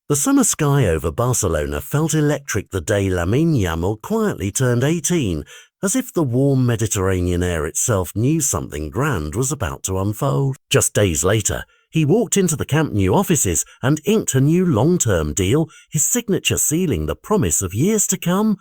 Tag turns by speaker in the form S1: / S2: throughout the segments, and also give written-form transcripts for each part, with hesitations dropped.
S1: The summer sky over Barcelona felt electric the day Lamine Yamal quietly turned 18, as if the warm Mediterranean air itself knew something grand was about to unfold. Just days later, he walked into the Camp Nou offices and inked a new long-term deal, his signature sealing the promise of years to come.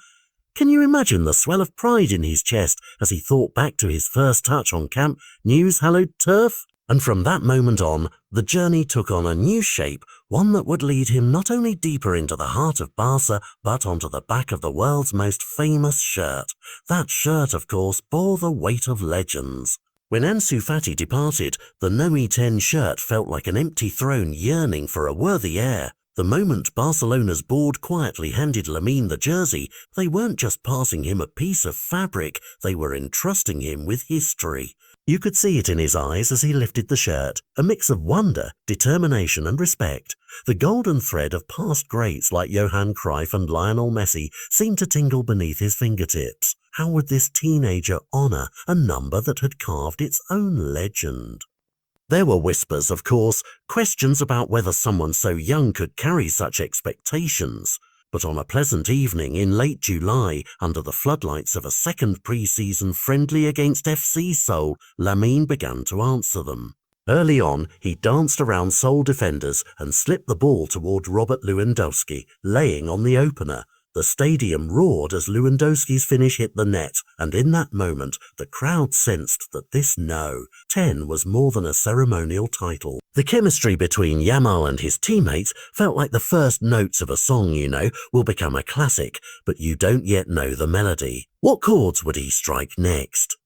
S1: Can you imagine the swell of pride in his chest as he thought back to his first touch on Camp Nou's hallowed turf? And from that moment on, the journey took on a new shape, one that would lead him not only deeper into the heart of Barca, but onto the back of the world's most famous shirt. That shirt, of course, bore the weight of legends. When Ansu Fati departed, the No. 10 shirt felt like an empty throne yearning for a worthy heir. The moment Barcelona's board quietly handed Lamine the jersey, they weren't just passing him a piece of fabric, they were entrusting him with history. You could see it in his eyes as he lifted the shirt, a mix of wonder, determination and respect. The golden thread of past greats like Johan Cruyff and Lionel Messi seemed to tingle beneath his fingertips. How would this teenager honour a number that had carved its own legend? There were whispers, of course, questions about whether someone so young could carry such expectations. But on a pleasant evening in late July, under the floodlights of a second pre-season friendly against FC Seoul, Lamine began to answer them. Early on, he danced around Seoul defenders and slipped the ball toward Robert Lewandowski, laying on the opener. The stadium roared as Lewandowski's finish hit the net, and in that moment, the crowd sensed that this No. 10 was more than a ceremonial title. The chemistry between Yamal and his teammates felt like the first notes of a song will become a classic, but you don't yet know the melody. What chords would he strike next?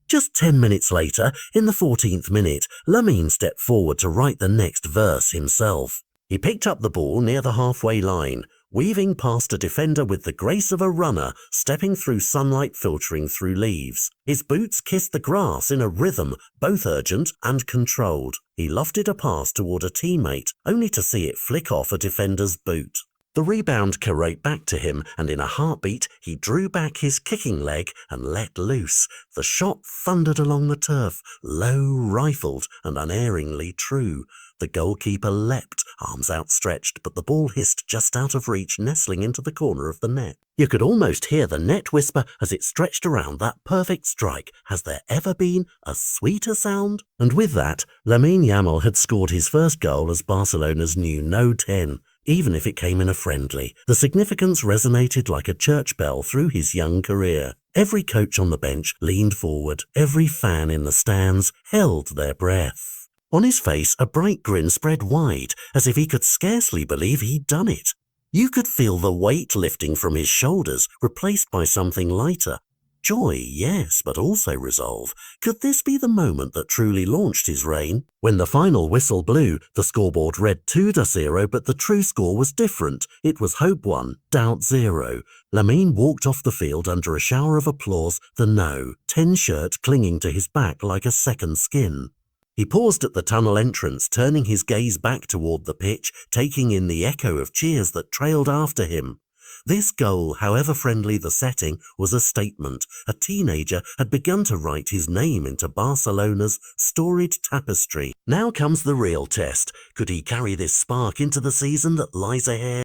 S1: Just 10 minutes later, in the 14th minute, Lamine stepped forward to write the next verse himself. He picked up the ball near the halfway line, weaving past a defender with the grace of a runner, stepping through sunlight filtering through leaves. His boots kissed the grass in a rhythm, both urgent and controlled. He lofted a pass toward a teammate, only to see it flick off a defender's boot. The rebound careened back to him, and in a heartbeat, he drew back his kicking leg and let loose. The shot thundered along the turf, low, rifled, and unerringly true. The goalkeeper leapt, arms outstretched, but the ball hissed just out of reach, nestling into the corner of the net. You could almost hear the net whisper as it stretched around that perfect strike. Has there ever been a sweeter sound? And with that, Lamine Yamal had scored his first goal as Barcelona's new No. 10. Even if it came in a friendly, the significance resonated like a church bell through his young career. Every coach on the bench leaned forward, every fan in the stands held their breath. On his face, a bright grin spread wide, as if he could scarcely believe he'd done it. You could feel the weight lifting from his shoulders, replaced by something lighter. Joy, yes, but also resolve. Could this be the moment that truly launched his reign? When the final whistle blew, the scoreboard read 2-0, but the true score was different. It was hope 1, doubt 0. Lamine walked off the field under a shower of applause, the No. 10 shirt clinging to his back like a second skin. He paused at the tunnel entrance, turning his gaze back toward the pitch, taking in the echo of cheers that trailed after him. This goal, however friendly the setting, was a statement. A teenager had begun to write his name into Barcelona's storied tapestry. Now comes the real test. Could he carry this spark into the season that lies ahead?